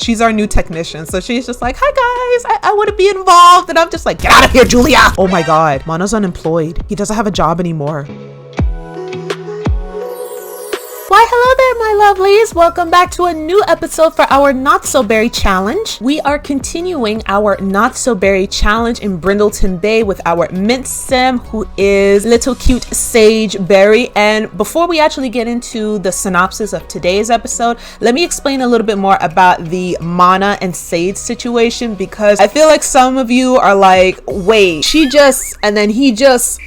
She's our new technician. So she's just like, hi guys, I want to be involved. And I'm just like, get out of here, Julia. Oh my God, Mana's unemployed. He doesn't have a job anymore. Why, hello there, my lovelies. Welcome back to a new episode for our Not So Berry Challenge. We are continuing our Not So Berry Challenge in Brindleton Bay with our mint sim, who is little cute Sage Berry. And before we actually get into the synopsis of today's episode, let me explain a little bit more about the Mana and Sage situation, because I feel like some of you are like, wait, she just, and then he just...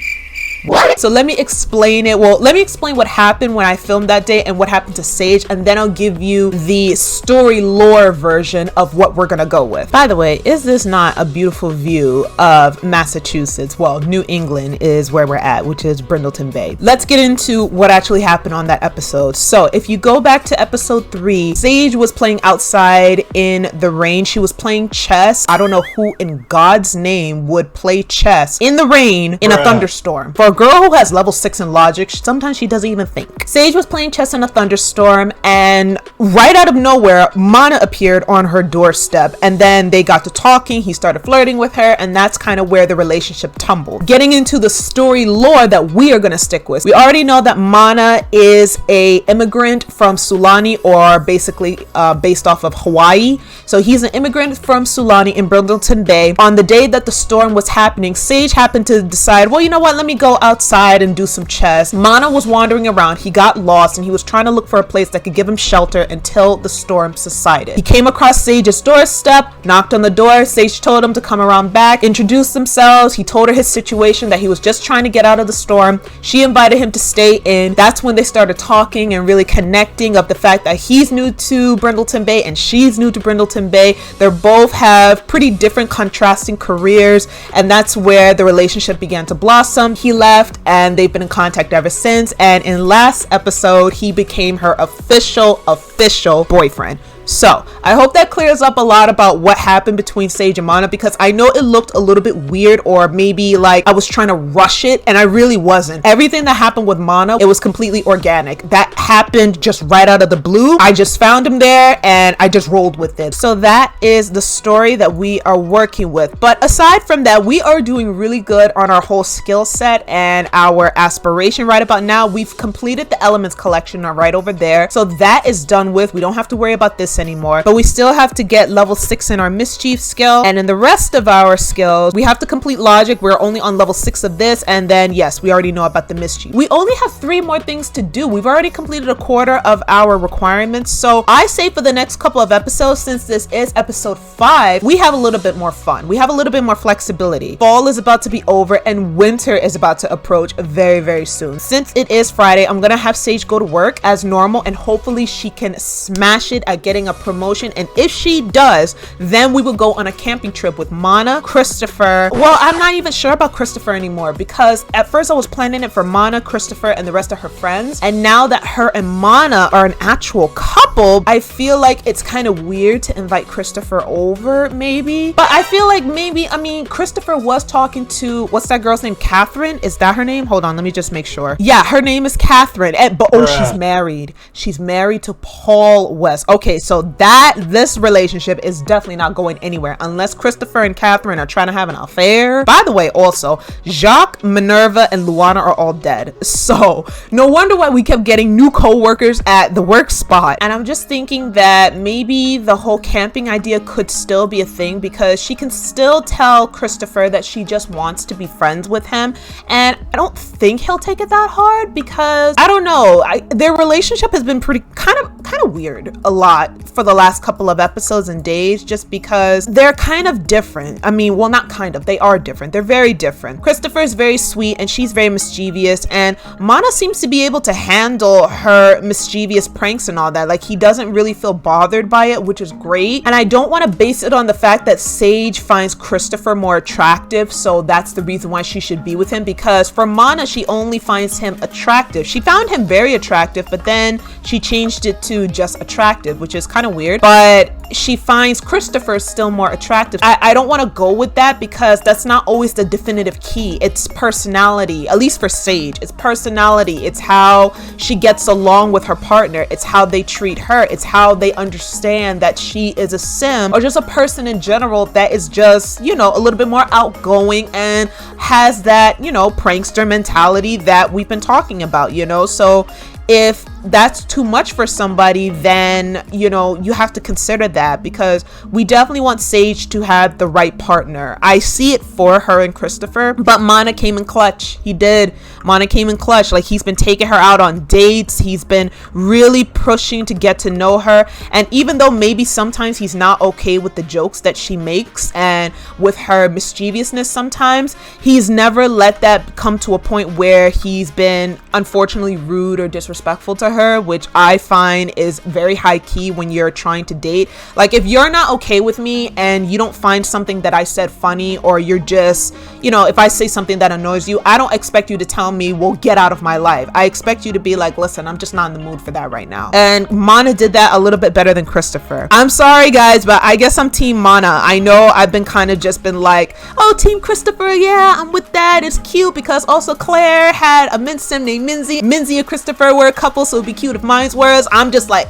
What? So let me explain it. Well, let me explain what happened when I filmed that day and what happened to Sage, and then I'll give you the story lore version of what we're gonna go with. By the way, is this not a beautiful view of Massachusetts? Well, New England is where we're at, which is Brindleton Bay. Let's get into what actually happened on that episode. So if you go back to episode 3, Sage was playing outside in the rain. She was playing chess. I don't know who in God's name would play chess in the rain in a thunderstorm. For a girl who has level 6 in logic, sometimes she doesn't even think. Sage was playing chess in a thunderstorm, and right out of nowhere, Mana appeared on her doorstep, and then they got to talking. He started flirting with her, and that's kind of where the relationship tumbled. Getting into the story lore that we are going to stick with. We already know that Mana is a immigrant from Sulani, or basically based off of Hawaii. So he's an immigrant from Sulani in Brindleton Bay. On the day that the storm was happening, Sage happened to decide, well, you know what, let me go outside and do some chess. Mana was wandering around. He got lost and he was trying to look for a place that could give him shelter until the storm subsided. He came across Sage's doorstep, knocked on the door. Sage told him to come around back, introduced themselves. He told her his situation, that he was just trying to get out of the storm. She invited him to stay in. That's when they started talking and really connecting of the fact that he's new to Brindleton Bay and she's new to Brindleton Bay. They both have pretty different contrasting careers, and that's where the relationship began to blossom. He left and they've been in contact ever since, and in last episode he became her official boyfriend. So I hope that clears up a lot about what happened between Sage and Mana, because I know it looked a little bit weird, or maybe like I was trying to rush it, and I really wasn't. Everything that happened with Mana, it was completely organic. That happened just right out of the blue. I just found him there and I just rolled with it. So that is the story that we are working with. But aside from that, we are doing really good on our whole skill set and our aspiration. Right about now, we've completed the elements collection right over there. So that is done with. We don't have to worry about this anymore, but we still have to get level 6 in our mischief skill, and in the rest of our skills we have to complete logic. We're only on level 6 of this, and then yes, we already know about the mischief. We only have 3 more things to do. We've already completed a quarter of our requirements, so I say for the next couple of episodes, since this is episode 5, we have a little bit more fun. We have a little bit more flexibility. Fall is about to be over and winter is about to approach very, very soon. Since it is Friday, I'm gonna have Sage go to work as normal, and hopefully she can smash it at getting a promotion. And if she does, then we will go on a camping trip with Mana, Christopher. Well, I'm not even sure about Christopher anymore, because at first I was planning it for Mana, Christopher, and the rest of her friends, and now that her and Mana are an actual couple, I feel like it's kind of weird to invite Christopher over, maybe. But I feel like maybe, I mean, Christopher was talking to, what's that girl's name? Catherine? Is that her name? Hold on, let me just make sure. Yeah, her name is Catherine. But oh, she's married. She's married to Paul West. Okay, so this relationship is definitely not going anywhere unless Christopher and Catherine are trying to have an affair. By the way, also, Jacques, Minerva, and Luana are all dead. So no wonder why we kept getting new co-workers at the work spot. And I'm just thinking that maybe the whole camping idea could still be a thing, because she can still tell Christopher that she just wants to be friends with him. And I don't think he'll take it that hard, because I don't know, their relationship has been pretty kind of weird a lot for the last couple of episodes and days, just because they're kind of different. I mean, well, not kind of, they are different. They're very different. Christopher is very sweet and she's very mischievous, and Mana seems to be able to handle her mischievous pranks and all that. Like, he doesn't really feel bothered by it, which is great. And I don't want to base it on the fact that Sage finds Christopher more attractive, so that's the reason why she should be with him, because for Mana, she only finds him attractive. She found him very attractive, but then she changed it to just attractive, which is kind of weird, but she finds Christopher still more attractive. I don't want to go with that because that's not always the definitive key. It's personality, at least for Sage. It's personality. It's how she gets along with her partner. It's how they treat her. It's how they understand that she is a sim or just a person in general that is just, you know, a little bit more outgoing and has that, you know, prankster mentality that we've been talking about, you know. So if that's too much for somebody, then, you know, you have to consider that, because we definitely want Sage to have the right partner. I see it for her and Christopher, but Mana came in clutch. He did. Mana came in clutch. Like, he's been taking her out on dates. He's been really pushing to get to know her. And even though maybe sometimes he's not okay with the jokes that she makes and with her mischievousness sometimes, he's never let that come to a point where he's been unfortunately rude or disrespectful to her, which I find is very high key when you're trying to date. Like, if you're not okay with me and you don't find something that I said funny, or you're just, you know, if I say something that annoys you, I don't expect you to tell me, well, get out of my life. I expect you to be like, listen, I'm just not in the mood for that right now. And Mana did that a little bit better than Christopher. I'm sorry guys, but I guess I'm team Mana. I know I've been kind of just been like, oh, team Christopher, yeah, I'm with that. It's cute because also Claire had a mint sim named Minzy. Minzy and Christopher were a couple, so it'd be cute if mine's was. I'm just like,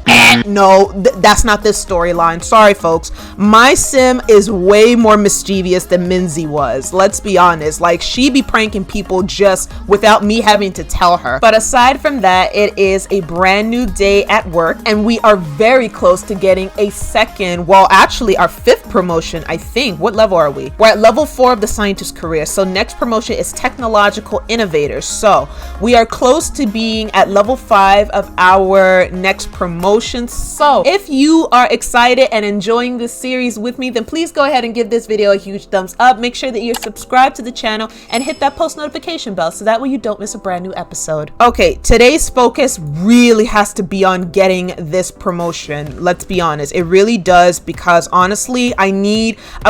no, that's not this storyline. Sorry folks, my sim is way more mischievous than Minzy was. Let's be honest. Like, she be pranking people just without me having to tell her. But aside from that, it is a brand new day at work, and we are very close to getting a second, well, actually our 5th promotion, I think. What level are we? We're at level 4 of the scientist career. So next promotion is technological innovators. So we are close to being at level 5 of our next promotion. So if you are excited and enjoying this series with me, then please go ahead and give this video a huge thumbs up. Make sure that you're subscribed to the channel and hit that post notification bell so that way you don't miss a brand new episode. Okay, today's focus really has to be on getting this promotion. Let's be honest, it really does, because honestly, I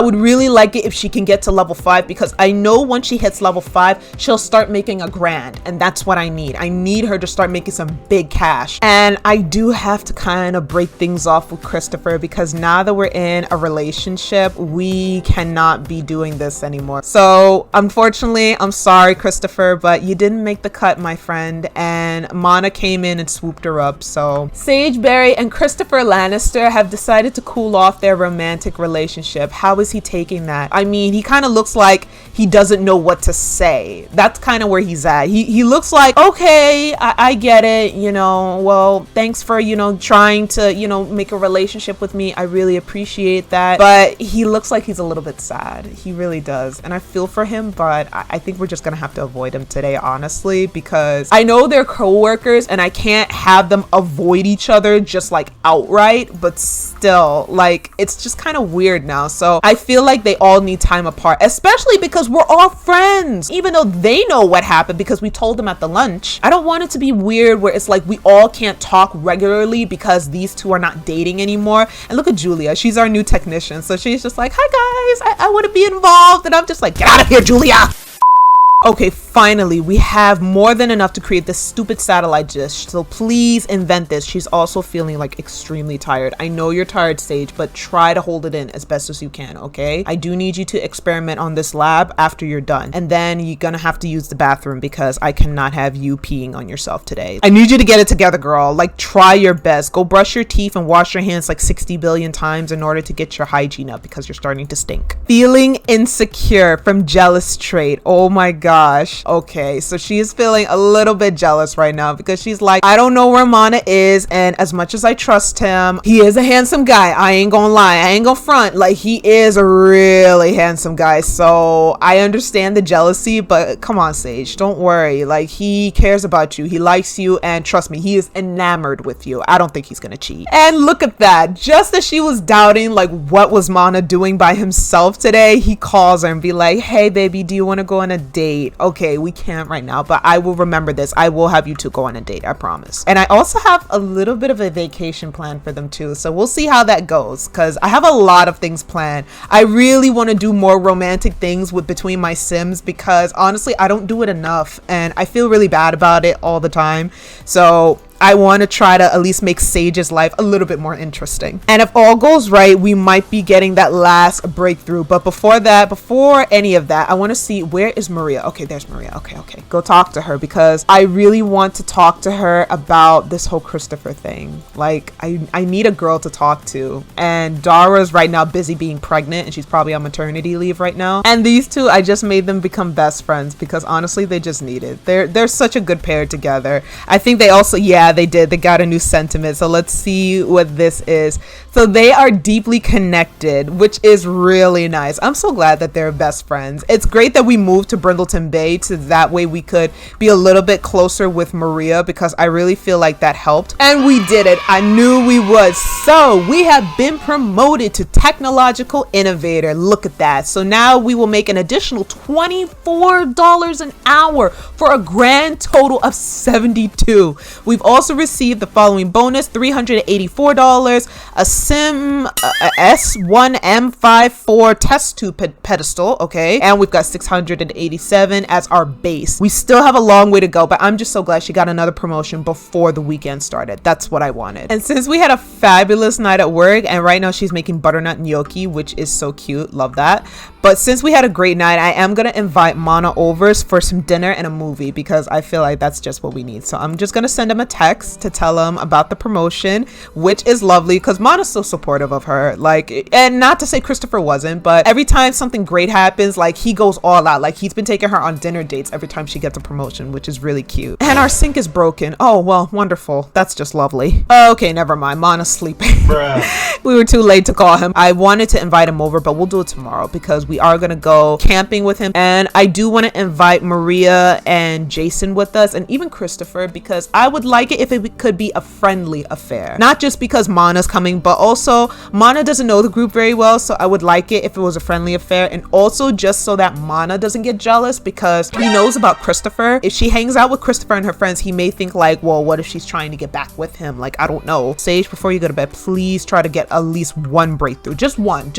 would really like it if she can get to level 5, because I know once she hits level 5, she'll start making a grand, and that's what I need. I need her to start making some big cash. And I do have to kind of break things off with Christopher, because now that we're in a relationship, we cannot be doing this anymore. So unfortunately, I'm sorry Christopher, but you didn't make the cut, my friend, and Mana came in and swooped her up. So Sage Berry and Christopher Lannister have decided to cool off their romantic relationship. How is he taking that? I mean, he kind of looks like he doesn't know what to say. That's kind of where he's at. He looks like, okay, I get it, you know, well, thanks for, you know, trying to, you know, make a relationship with me. I really appreciate that. But he looks like he's a little bit sad. He really does. And I feel for him, but I think we're just gonna have to avoid him today, honestly, because I know they're co-workers and I can't have them avoid each other just like outright, but still, like, it's just kind of weird now. So I feel like they all need time apart, especially because we're all friends, even though they know what happened because we told them at the lunch. I don't want it to be weird where it's like we all can't talk regularly because these two are not dating anymore. And look at Julia, she's our new technician, so she's just like, hi guys, I want to be involved, and I'm just like, get out of here, Julia. Okay, finally, we have more than enough to create this stupid satellite dish, so please invent this. She's also feeling like extremely tired. I know you're tired, Sage, but try to hold it in as best as you can, okay? I do need you to experiment on this lab after you're done, and then you're gonna have to use the bathroom because I cannot have you peeing on yourself today. I need you to get it together, girl. Like, try your best. Go brush your teeth and wash your hands like 60 billion times in order to get your hygiene up because you're starting to stink. Feeling insecure from jealous trait. Oh my God. Okay, so she is feeling a little bit jealous right now because she's like, I don't know where Mana is, and as much as I trust him, he is a handsome guy. I ain't gonna lie, I ain't gonna front. Like, he is a really handsome guy, so I understand the jealousy, but come on, Sage, don't worry. Like, he cares about you, he likes you, and trust me, he is enamored with you. I don't think he's gonna cheat. And look at that, just as she was doubting like what was Mana doing by himself today, he calls her and be like, hey baby, do you want to go on a date? Okay, we can't right now, but I will remember this. I will have you two go on a date, I promise. And I also have a little bit of a vacation plan for them too, so we'll see how that goes, because I have a lot of things planned. I really want to do more romantic things between my sims, because honestly I don't do it enough and I feel really bad about it all the time. So I want to try to at least make Sage's life a little bit more interesting. And if all goes right, we might be getting that last breakthrough. But before any of that, I want to see, where is Maria? Okay, there's Maria. Okay. Go talk to her, because I really want to talk to her about this whole Christopher thing. Like, I need a girl to talk to. And Dara's right now busy being pregnant, and she's probably on maternity leave right now. And these two, I just made them become best friends because honestly, they just need it. They're such a good pair together. I think they also, they did. They got a new sentiment. So let's see what this is. So they are deeply connected, which is really nice. I'm so glad that they're best friends. It's great that we moved to Brindleton Bay, to that way we could be a little bit closer with Maria, because I really feel like that helped. And we did it. I knew we would. So we have been promoted to technological innovator. Look at that. So now we will make an additional $24 an hour for a grand total of $72. We've also received the following bonus: $384, a Sim S1M54 test tube pedestal, okay, and we've got 687 as our base. We still have a long way to go, but I'm just so glad she got another promotion before the weekend started. That's what I wanted. And since we had a fabulous night at work, and right now she's making butternut gnocchi, which is so cute, love that. But since we had a great night, I am gonna invite Mana over for some dinner and a movie, because I feel like that's just what we need. So I'm just gonna send him a text to tell him about the promotion, which is lovely, because Mana's so supportive of her. Like, and not to say Christopher wasn't, but every time something great happens, like, he goes all out. Like, he's been taking her on dinner dates every time she gets a promotion, which is really cute. And our sink is broken. Oh, well, wonderful. That's just lovely. Okay, never mind. Mana's sleeping. We were too late to call him. I wanted to invite him over, but we'll do it tomorrow, because we are gonna go camping with him. And I do want to invite Maria and Jason with us, and even Christopher, because I would like it if it could be a friendly affair. Not just because Mana's coming, but also Mana doesn't know the group very well, so I would like it if it was a friendly affair. And also just so that Mana doesn't get jealous, because he knows about Christopher. If she hangs out with Christopher and her friends, he may think like, well, what if she's trying to get back with him? Like, I don't know. Sage, before you go to bed, please try to get at least one breakthrough. Just one.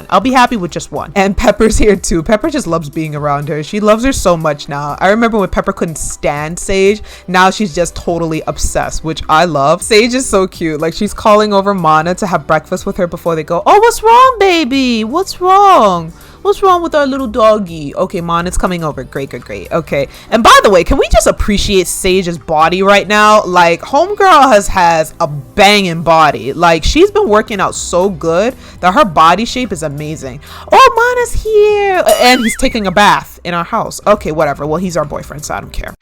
I'll be happy with just one. And Pepper's here too. Pepper just loves being around her. She loves her so much now. I remember when Pepper couldn't stand Sage. Now she's just totally obsessed, which I love. Sage is so cute. Like, she's calling over Mana to have breakfast with her before they go. Oh, what's wrong, baby? What's wrong? What's wrong with our little doggy? Okay, Mana's coming over. Great. Okay. And by the way, can we just appreciate Sage's body right now? Like, homegirl has a banging body. Like, she's been working out so good that her body shape is amazing. Oh, Mana's here. And he's taking a bath in our house. Okay, whatever. Well, he's our boyfriend, so I don't care.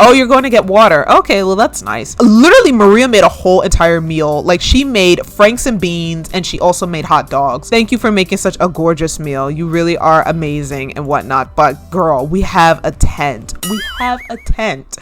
Oh, you're going to get water. Okay, well, that's nice. Literally, Maria made a whole entire meal. Like, she made franks and beans, and she also made hot dogs. Thank you for making such a gorgeous meal. You really are amazing and whatnot. But girl, we have a tent.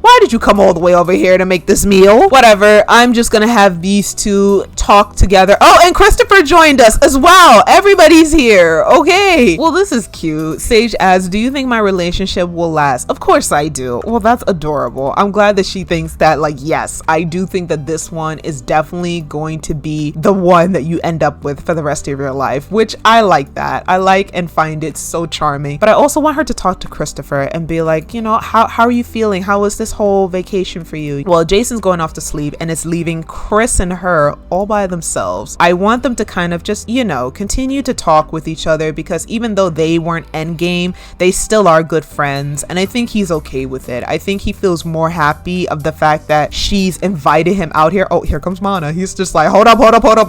Why did you come all the way over here to make this meal? Whatever. I'm just gonna have these two talk together. Oh, and Christopher joined us as well. Everybody's here. Okay. Well, this is cute. Sage asks, do you think my relationship will last? Of course I do. Well, that's adorable. I'm glad that she thinks that. Like, yes, I do think that this one is definitely going to be the one that you end up with for the rest of your life, which I like that. I like and find it so charming. But I also want her to talk to Christopher and be like, you know, how are you feeling? How was this whole vacation for you? Well, Jason's going off to sleep, and it's leaving Chris and her all by themselves. I want them to kind of just, you know, continue to talk with each other, because even though they weren't endgame, they still are good friends, and I think he's okay with it. I think he feels more happy of the fact that she's invited him out here. Oh, here comes Mana. He's just like, hold up.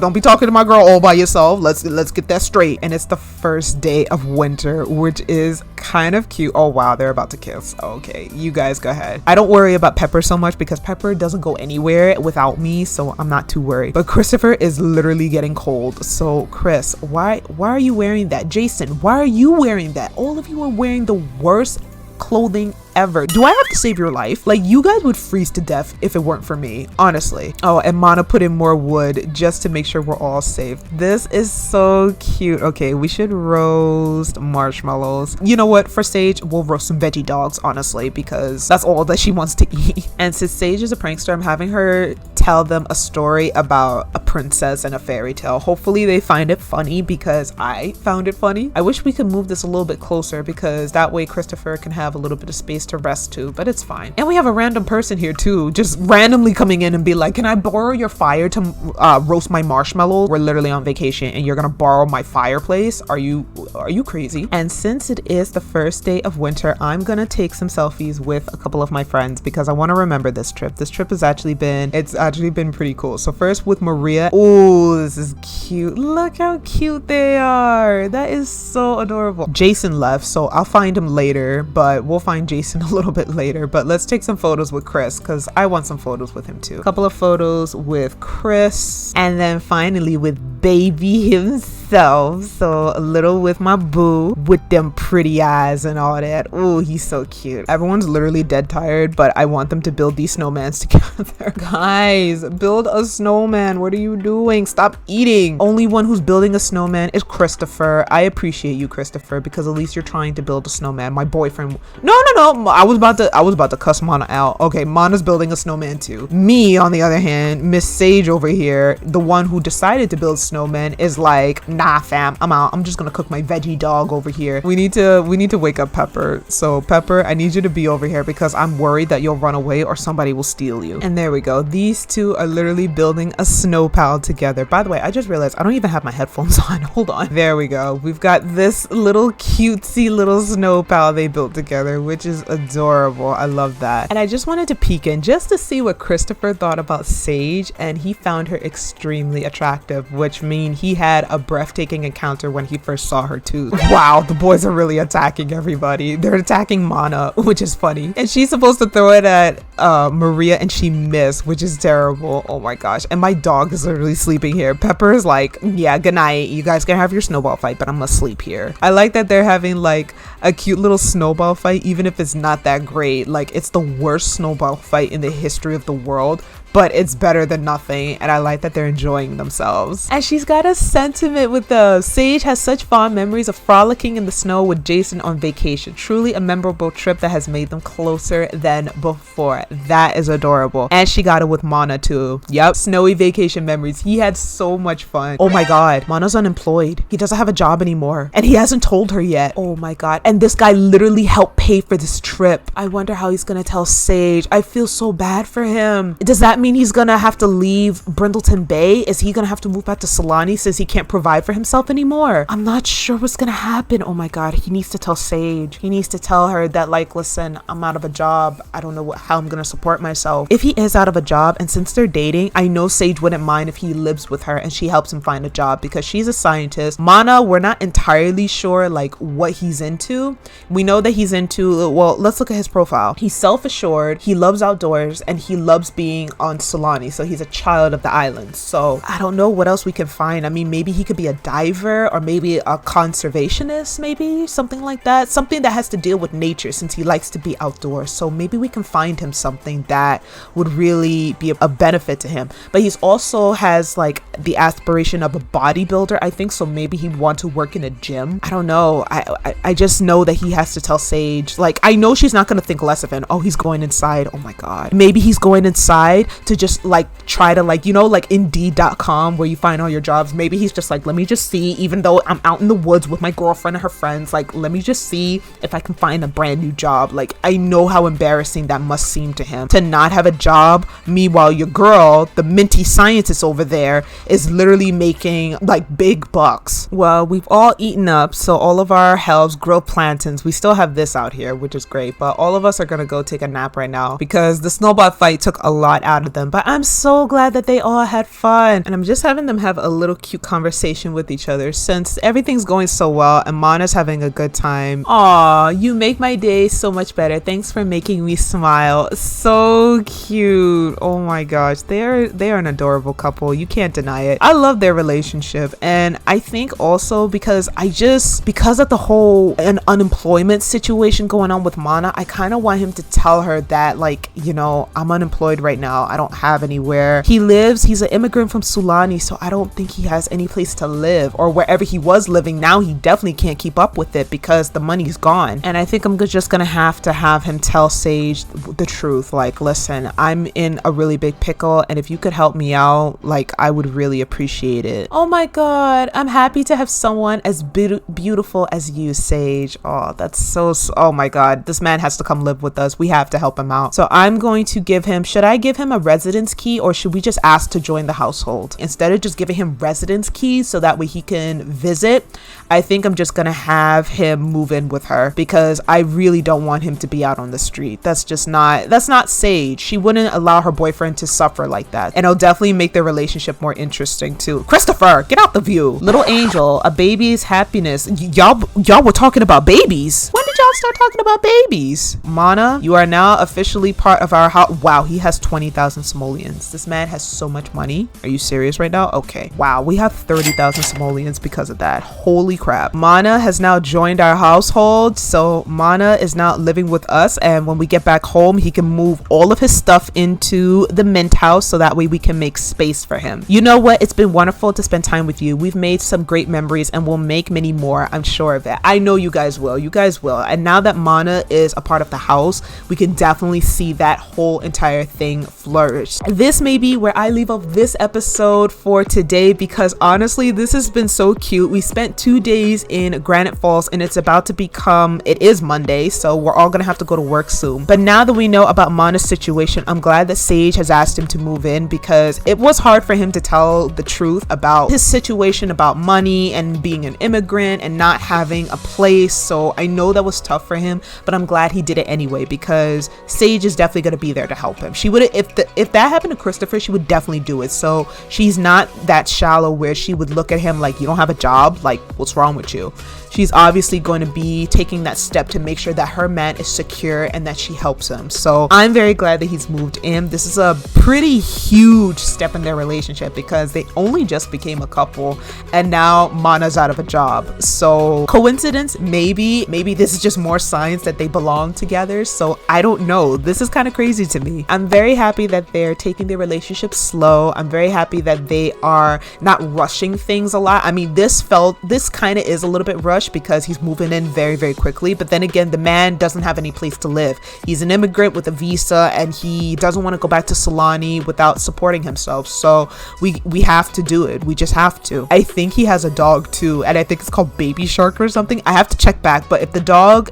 Don't be talking to my girl all by yourself. Let's get that straight. And it's the first day of winter, which is kind of cute. Oh wow, they're about to kiss. Okay, you guys go ahead. I don't worry about Pepper so much because Pepper doesn't go anywhere without me, so I'm not too worried. But Christopher is literally getting cold. So Chris, why are you wearing that? Jason, why are you wearing that? All of you are wearing the worst clothing ever. Do I have to save your life? Like, you guys would freeze to death if it weren't for me, honestly. Oh, and Mana put in more wood just to make sure we're all safe. This is so cute. Okay, we should roast marshmallows. You know what? For Sage, we'll roast some veggie dogs, honestly, because that's all that she wants to eat. And since Sage is a prankster, I'm having her tell them a story about a princess and a fairy tale. Hopefully they find it funny because I found it funny. I wish we could move this a little bit closer because that way Christopher can have a little bit of space to rest too, but it's fine. And we have a random person here too, just randomly coming in and be like, can I borrow your fire to roast my marshmallows? We're literally on vacation and you're gonna borrow my fireplace? Are you crazy? And since it is the first day of winter, I'm gonna take some selfies with a couple of my friends because I want to remember this trip. This trip has actually been pretty cool. So first with Maria. Oh, this is cute. Look how cute they are. That is so adorable. Jason left, so I'll find him later, but we'll find Jason a little bit later. But let's take some photos with Chris because I want some photos with him too. A couple of photos with Chris, and then finally with baby himself. So a little with my boo with them pretty eyes and all that. Oh, he's so cute. Everyone's literally dead tired, but I want them to build these snowmans together. Guys, build a snowman. What are you doing? Stop eating. Only one who's building a snowman is Christopher. I appreciate you, Christopher, because at least you're trying to build a snowman. My boyfriend. No. I was about to cuss Mana out. Okay, Mana's building a snowman too. Me, on the other hand, Miss Sage over here, the one who decided to build snowmen, is like, nah, fam, I'm out. I'm just gonna cook my veggie dog over here. We need to wake up Pepper. So Pepper, I need you to be over here because I'm worried that you'll run away or somebody will steal you. And there we go. These two are literally building a snow pal together. By the way, I just realized I don't even have my headphones on. Hold on. There we go. We've got this little cutesy little snow pal they built together, which is adorable. I love that. And I just wanted to peek in just to see what Christopher thought about Sage, and he found her extremely attractive, which means he had a breathtaking encounter when he first saw her too. Wow, the boys are really attacking everybody. They're attacking Mana, which is funny. And she's supposed to throw it at Maria and she missed, which is terrible. Oh my gosh. And my dog is literally sleeping here. Pepper is like, yeah, good night. You guys can have your snowball fight, but I'm gonna sleep here. I like that they're having like a cute little snowball fight, even if it's not that great. Like, it's the worst snowball fight in the history of the world, but it's better than nothing, and I like that they're enjoying themselves. And she's got a sentiment with the Sage has such fond memories of frolicking in the snow with Jason on vacation. Truly a memorable trip that has made them closer than before. That is adorable. And she got it with Mana too. Yep, snowy vacation memories. He had so much fun. Oh my god, Mana's unemployed. He doesn't have a job anymore, and he hasn't told her yet. Oh my god. And this guy literally helped pay for this trip. I wonder how he's gonna tell Sage. I feel so bad for him. Does that mean he's gonna have to leave Brindleton Bay? Is he gonna have to move back to Solani since he can't provide for himself anymore? I'm not sure what's gonna happen. Oh my god, he needs to tell Sage. He needs to tell her that, like, listen, I'm out of a job. I don't know how I'm gonna support myself. If he is out of a job, and since they're dating, I know Sage wouldn't mind if he lives with her and she helps him find a job because she's a scientist. Mana, we're not entirely sure like what he's into. We know that he's into, well, let's look at his profile. He's self-assured, he loves outdoors, and he loves being on Solani, so he's a child of the islands. So I don't know what else we can find. I mean, maybe he could be a diver or maybe a conservationist, maybe something like that, something that has to deal with nature since he likes to be outdoors. So maybe we can find him something that would really be a benefit to him. But he's also has like the aspiration of a bodybuilder, I think, so maybe he want to work in a gym. I don't know. I just know that he has to tell Sage, like, I know she's not gonna think less of him. Oh, he's going inside. Oh my god, maybe he's going inside to just like try to, like, you know, like Indeed.com where you find all your jobs. Maybe he's just like, let me just see, even though I'm out in the woods with my girlfriend and her friends, like, let me just see if I can find a brand new job. Like, I know how embarrassing that must seem to him to not have a job. Meanwhile, your girl, the minty scientist over there, is literally making like big bucks. Well, we've all eaten up, so all of our helps grow plantains. We still have this out here, which is great, but all of us are gonna go take a nap right now because the snowball fight took a lot out of them. But I'm so glad that they all had fun, and I'm just having them have a little cute conversation with each other since everything's going so well and Mana's having a good time. Aw, you make my day so much better. Thanks for making me smile. So cute. Oh my gosh, they are an adorable couple. You can't deny it. I love their relationship, and I think also because of the whole unemployment situation going on with Mana, I kind of want him to tell her that, like, you know, I'm unemployed right now. I don't have anywhere he lives. He's an immigrant from Sulani, so I don't think he has any place to live, or wherever he was living now he definitely can't keep up with it because the money's gone. And I think I'm just gonna have to have him tell Sage the truth, like, listen, I'm in a really big pickle, and if you could help me out, like, I would really appreciate it. Oh my god, I'm happy to have someone as beautiful as you, Sage. Oh, that's so, oh my god, this man has to come live with us. We have to help him out. So I'm going to give him, should I give him a residence key, or should we just ask to join the household instead of just giving him residence keys so that way he can visit? I think I'm just gonna have him move in with her because I really don't want him to be out on the street. That's not Sage. She wouldn't allow her boyfriend to suffer like that, and it'll definitely make their relationship more interesting too. Christopher, get out the view. Little angel, a baby's happiness. Y'all were talking about babies. When did y'all start talking about babies? Mana, you are now officially part of our house. Wow, he has 20,000 simoleons. This man has so much money. Are you serious right now? Okay. Wow, we have 30,000 simoleons because of that. Holy crap. Mana has now joined our household, so Mana is now living with us, and when we get back home he can move all of his stuff into the mint house so that way we can make space for him. You know what? It's been wonderful to spend time with you. We've made some great memories and we'll make many more. I'm sure of it. I know you guys will. You guys will. And now that Mana is a part of the house, we can definitely see that whole entire thing flourish. This may be where I leave off this episode for today because honestly this has been so cute. We spent 2 days in Granite Falls and it's about to become, it is Monday, so we're all gonna have to go to work soon. But now that we know about Mana's situation, I'm glad that Sage has asked him to move in because it was hard for him to tell the truth about his situation, about money and being an immigrant and not having a place. So I know that was tough for him, but I'm glad he did it anyway because Sage is definitely going to be there to help him. She would, if that happened to Christopher, she would definitely do it. So she's not that shallow where she would look at him like, you don't have a job, like what's wrong with you? She's obviously going to be taking that step to make sure that her man is secure and that she helps him. So I'm very glad that he's moved in. This is a pretty huge step in their relationship because they only just became a couple and now Mana's out of a job. So coincidence? Maybe this is just more signs that they belong together. So I don't know. This is kind of crazy to me. I'm very happy that they're taking their relationship slow. I'm very happy that they are not rushing things a lot. I mean, this kind of is a little bit rushed because he's moving in very, very quickly. But then again, the man doesn't have any place to live. He's an immigrant with a visa and he doesn't want to go back to Sulani without supporting himself. So we have to do it. We just have to. I think he has a dog too, and I think it's called Baby Shark or something. I have to check back, but if the dog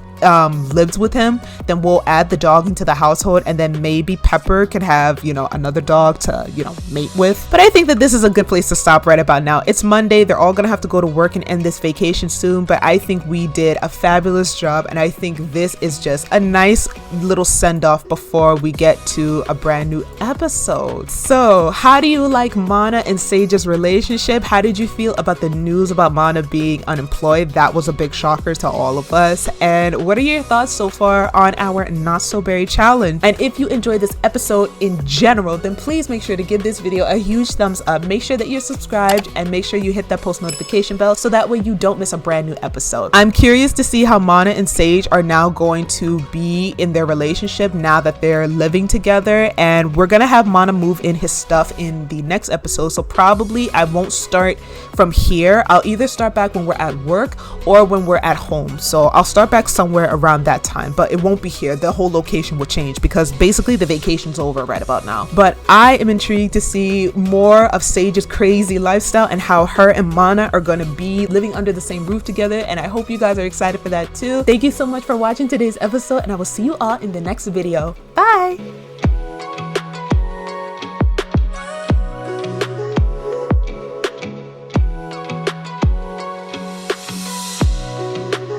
lives with him, then we'll add the dog into the household, and then maybe Pepper can have, you know, another dog to, you know, mate with. But I think that this is a good place to stop right about now. It's Monday. They're all gonna have to go to work and end this vacation soon, but I think we did a fabulous job, and I think this is just a nice little send-off before we get to a brand new episode. So how do you like Mana and Sage's relationship? How did you feel about the news about Mana being unemployed? That was a big shocker to all of us. And what are your thoughts so far on our Not So Berry challenge? And if you enjoyed this episode in general, then please make sure to give this video a huge thumbs up. Make sure that you're subscribed and make sure you hit that post notification bell so that way you don't miss a brand new episode. I'm curious to see how Mana and Sage are now going to be in their relationship now that they're living together, and we're gonna have Mana move in his stuff in the next episode. So probably I won't start from here. I'll either start back when we're at work or when we're at home. So I'll start back somewhere around that time, but it won't be here. The whole location will change because basically the vacation's over right about now. But I am intrigued to see more of Sage's crazy lifestyle and how her and Mana are going to be living under the same roof together, and I hope you guys are excited for that too. Thank you so much for watching today's episode, and I will see you all in the next video. Bye.